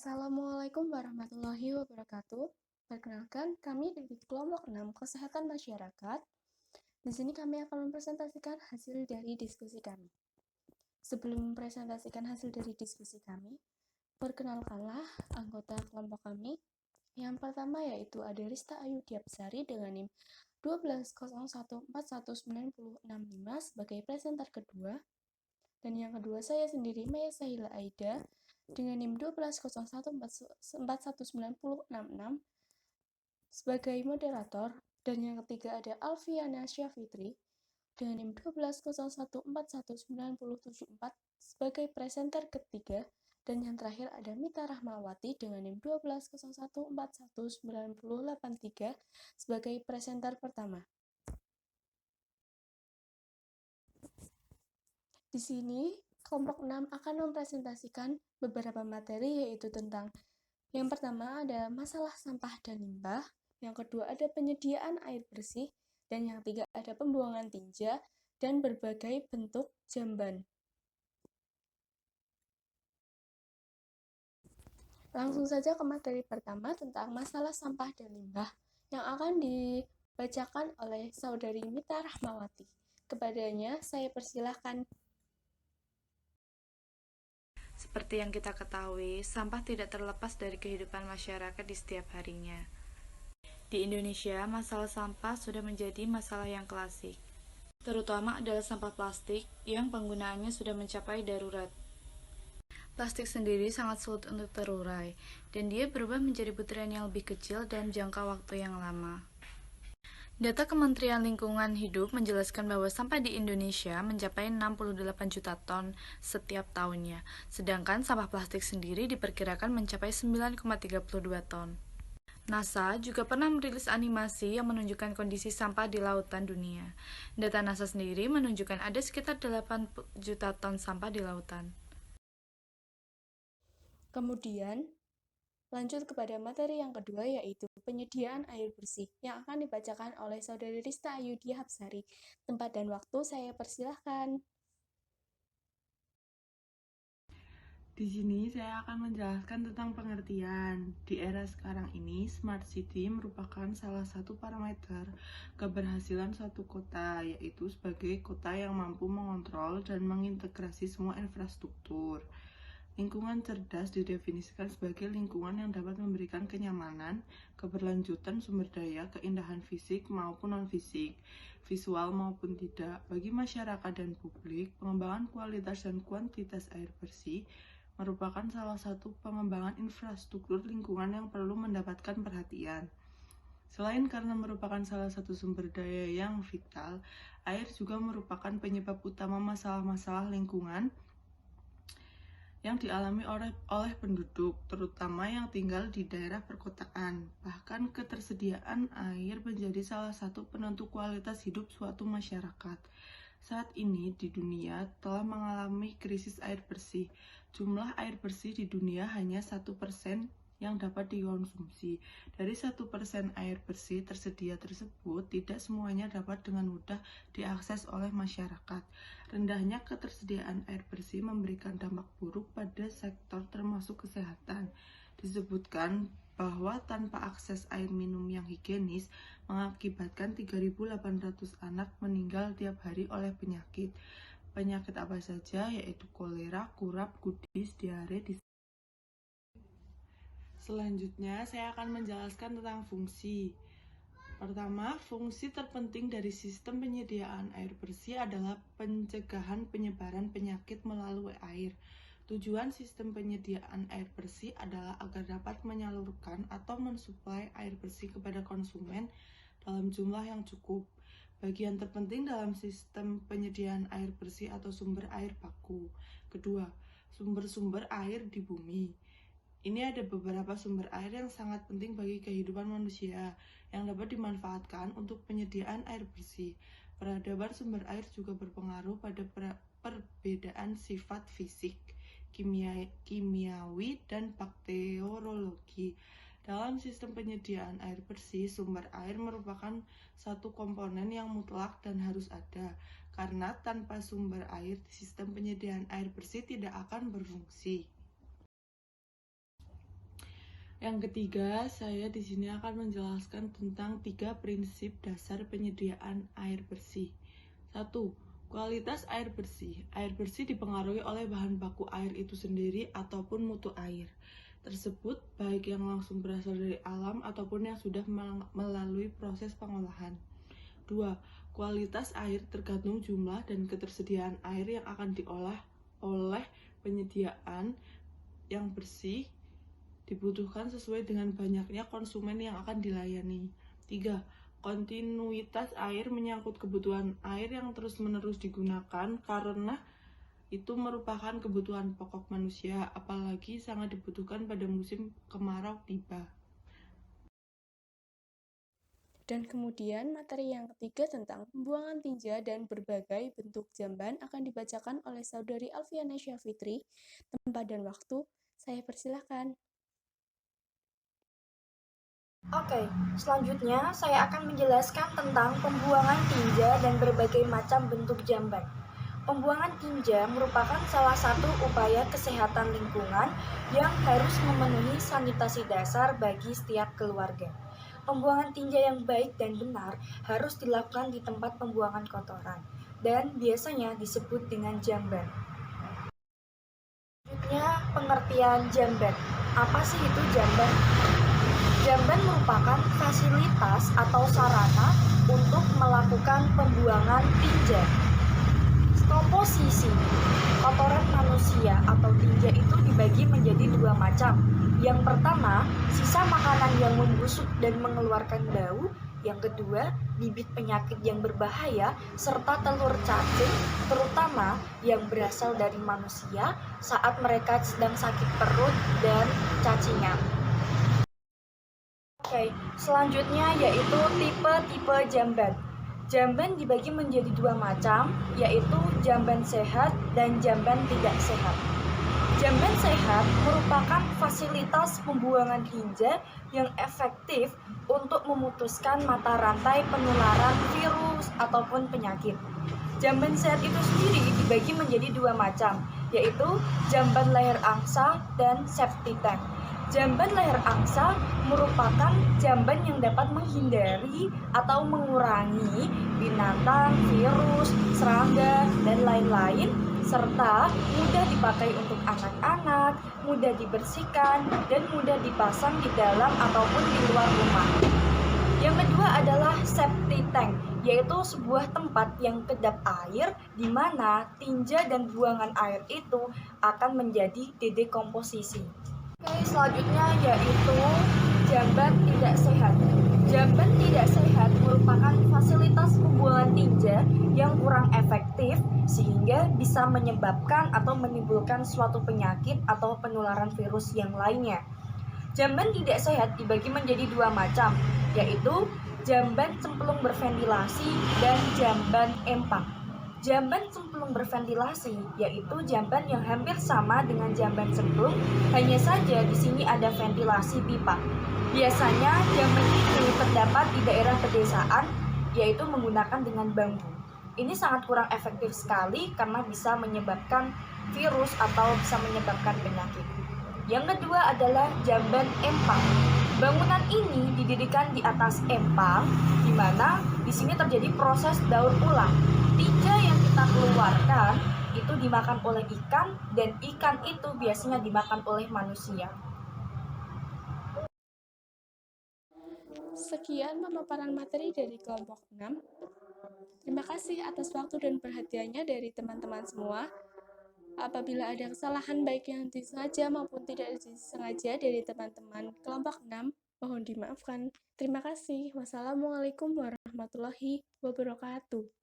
Assalamualaikum warahmatullahi wabarakatuh. Perkenalkan, kami dari kelompok 6 Kesehatan Masyarakat. Di sini kami akan mempresentasikan hasil dari diskusi kami. Sebelum mempresentasikan hasil dari diskusi kami, perkenalkanlah anggota kelompok kami. Yang pertama yaitu ada Rista Ayu Diapsari dengan NIM 1201419065 sebagai presenter kedua. Dan yang kedua saya sendiri, Maya Sahila Aida, dengan NIM 1201419066 sebagai moderator. Dan yang ketiga ada Alfiana Syafitri dengan NIM 1201419074 sebagai presenter ketiga. Dan yang terakhir ada Mita Rahmawati dengan NIM 1201419083 sebagai presenter pertama. Di sini, kelompok 6 akan mempresentasikan beberapa materi, yaitu tentang yang pertama ada masalah sampah dan limbah, yang kedua ada penyediaan air bersih, dan yang ketiga ada pembuangan tinja dan berbagai bentuk jamban. Langsung saja ke materi pertama tentang masalah sampah dan limbah yang akan dibacakan oleh saudari Mita Rahmawati. Kepadanya saya persilahkan. Seperti yang kita ketahui, sampah tidak terlepas dari kehidupan masyarakat di setiap harinya. Di Indonesia, masalah sampah sudah menjadi masalah yang klasik. Terutama adalah sampah plastik yang penggunaannya sudah mencapai darurat. Plastik sendiri sangat sulit untuk terurai, dan dia berubah menjadi butiran yang lebih kecil dalam jangka waktu yang lama. Data Kementerian Lingkungan Hidup menjelaskan bahwa sampah di Indonesia mencapai 68 juta ton setiap tahunnya, sedangkan sampah plastik sendiri diperkirakan mencapai 9,32 ton. NASA juga pernah merilis animasi yang menunjukkan kondisi sampah di lautan dunia. Data NASA sendiri menunjukkan ada sekitar 8 juta ton sampah di lautan. Kemudian, lanjut kepada materi yang kedua, yaitu penyediaan air bersih yang akan dibacakan oleh saudari Rista Ayu Diapsari. Tempat dan waktu saya persilahkan. Di sini saya akan menjelaskan tentang pengertian. Di era sekarang ini, Smart City merupakan salah satu parameter keberhasilan suatu kota, yaitu sebagai kota yang mampu mengontrol dan mengintegrasi semua infrastruktur. Lingkungan cerdas didefinisikan sebagai lingkungan yang dapat memberikan kenyamanan, keberlanjutan sumber daya, keindahan fisik maupun non-fisik, visual maupun tidak, bagi masyarakat dan publik. Pengembangan kualitas dan kuantitas air bersih merupakan salah satu pengembangan infrastruktur lingkungan yang perlu mendapatkan perhatian. Selain karena merupakan salah satu sumber daya yang vital, air juga merupakan penyebab utama masalah-masalah lingkungan yang dialami oleh penduduk, terutama yang tinggal di daerah perkotaan. Bahkan ketersediaan air menjadi salah satu penentu kualitas hidup suatu masyarakat. Saat ini di dunia telah mengalami krisis air bersih. Jumlah air bersih di dunia hanya 1% yang dapat dikonsumsi. Dari 1% air bersih tersedia tersebut, tidak semuanya dapat dengan mudah diakses oleh masyarakat. Rendahnya ketersediaan air bersih memberikan dampak buruk pada sektor termasuk kesehatan. Disebutkan bahwa tanpa akses air minum yang higienis mengakibatkan 3.800 anak meninggal tiap hari oleh penyakit. Penyakit apa saja, yaitu kolera, kurap, kudis, diare. Selanjutnya saya akan menjelaskan tentang fungsi. Pertama, fungsi terpenting dari sistem penyediaan air bersih adalah pencegahan penyebaran penyakit melalui air. Tujuan sistem penyediaan air bersih adalah agar dapat menyalurkan atau mensuplai air bersih kepada konsumen dalam jumlah yang cukup. Bagian terpenting dalam sistem penyediaan air bersih atau sumber air baku. Kedua, sumber-sumber air di bumi. Ini ada beberapa sumber air yang sangat penting bagi kehidupan manusia yang dapat dimanfaatkan untuk penyediaan air bersih. Peradaban sumber air juga berpengaruh pada perbedaan sifat fisik, kimiawi, dan bakteriologi. Dalam sistem penyediaan air bersih, sumber air merupakan satu komponen yang mutlak dan harus ada, karena tanpa sumber air, sistem penyediaan air bersih tidak akan berfungsi. Yang ketiga, saya di sini akan menjelaskan tentang 3 prinsip dasar penyediaan air bersih. 1. Kualitas air bersih. Air bersih dipengaruhi oleh bahan baku air itu sendiri ataupun mutu air tersebut, baik yang langsung berasal dari alam ataupun yang sudah melalui proses pengolahan. 2. Kualitas air tergantung jumlah dan ketersediaan air yang akan diolah oleh penyediaan yang bersih dibutuhkan sesuai dengan banyaknya konsumen yang akan dilayani. 3. Kontinuitas air menyangkut kebutuhan air yang terus-menerus digunakan karena itu merupakan kebutuhan pokok manusia, apalagi sangat dibutuhkan pada musim kemarau tiba. Dan kemudian materi yang ketiga tentang pembuangan tinja dan berbagai bentuk jamban akan dibacakan oleh Saudari Alfiana Syafitri. Tempat dan waktu, saya persilahkan. Oke, selanjutnya saya akan menjelaskan tentang pembuangan tinja dan berbagai macam bentuk jamban. Pembuangan tinja merupakan salah satu upaya kesehatan lingkungan yang harus memenuhi sanitasi dasar bagi setiap keluarga. Pembuangan tinja yang baik dan benar harus dilakukan di tempat pembuangan kotoran dan biasanya disebut dengan jamban. Selanjutnya, pengertian jamban. Apa sih itu jamban? Jamban merupakan fasilitas atau sarana untuk melakukan pembuangan tinja. Komposisi kotoran manusia atau tinja itu dibagi menjadi 2 macam. Yang pertama, sisa makanan yang membusuk dan mengeluarkan bau. Yang kedua, bibit penyakit yang berbahaya serta telur cacing, terutama yang berasal dari manusia saat mereka sedang sakit perut dan cacingan. Oke, selanjutnya yaitu tipe-tipe jamban. Jamban dibagi menjadi 2 macam, yaitu jamban sehat dan jamban tidak sehat. Jamban sehat merupakan fasilitas pembuangan tinja yang efektif untuk memutuskan mata rantai penularan virus ataupun penyakit. Jamban sehat itu sendiri dibagi menjadi 2 macam, yaitu jamban leher angsa dan septic tank. Jamban leher angsa merupakan jamban yang dapat menghindari atau mengurangi binatang, virus, serangga, dan lain-lain, serta mudah dipakai untuk anak-anak, mudah dibersihkan, dan mudah dipasang di dalam ataupun di luar rumah. Yang kedua adalah septic tank, yaitu sebuah tempat yang kedap air di mana tinja dan buangan air itu akan menjadi dekomposisi. Oke, selanjutnya yaitu jamban tidak sehat. Jamban tidak sehat merupakan fasilitas pembuangan tinja yang kurang efektif sehingga bisa menyebabkan atau menimbulkan suatu penyakit atau penularan virus yang lainnya. Jamban tidak sehat dibagi menjadi 2 macam, yaitu jamban cemplung berventilasi dan jamban empang. Jamban cemplung berventilasi yaitu jamban yang hampir sama dengan jamban cemplung, hanya saja di sini ada ventilasi pipa. Biasanya jamban ini terdapat di daerah pedesaan, yaitu menggunakan dengan bambu. Ini sangat kurang efektif sekali karena bisa menyebabkan virus atau bisa menyebabkan penyakit. Yang kedua adalah jamban empang. Bangunan ini didirikan di atas empang, di mana di sini terjadi proses daur ulang. Tinja yang kita keluarkan itu dimakan oleh ikan, dan ikan itu biasanya dimakan oleh manusia. Sekian pemaparan materi dari kelompok 6. Terima kasih atas waktu dan perhatiannya dari teman-teman semua. Apabila ada kesalahan baik yang disengaja maupun tidak disengaja dari teman-teman kelompok 6, mohon dimaafkan. Terima kasih. Wassalamualaikum warahmatullahi wabarakatuh.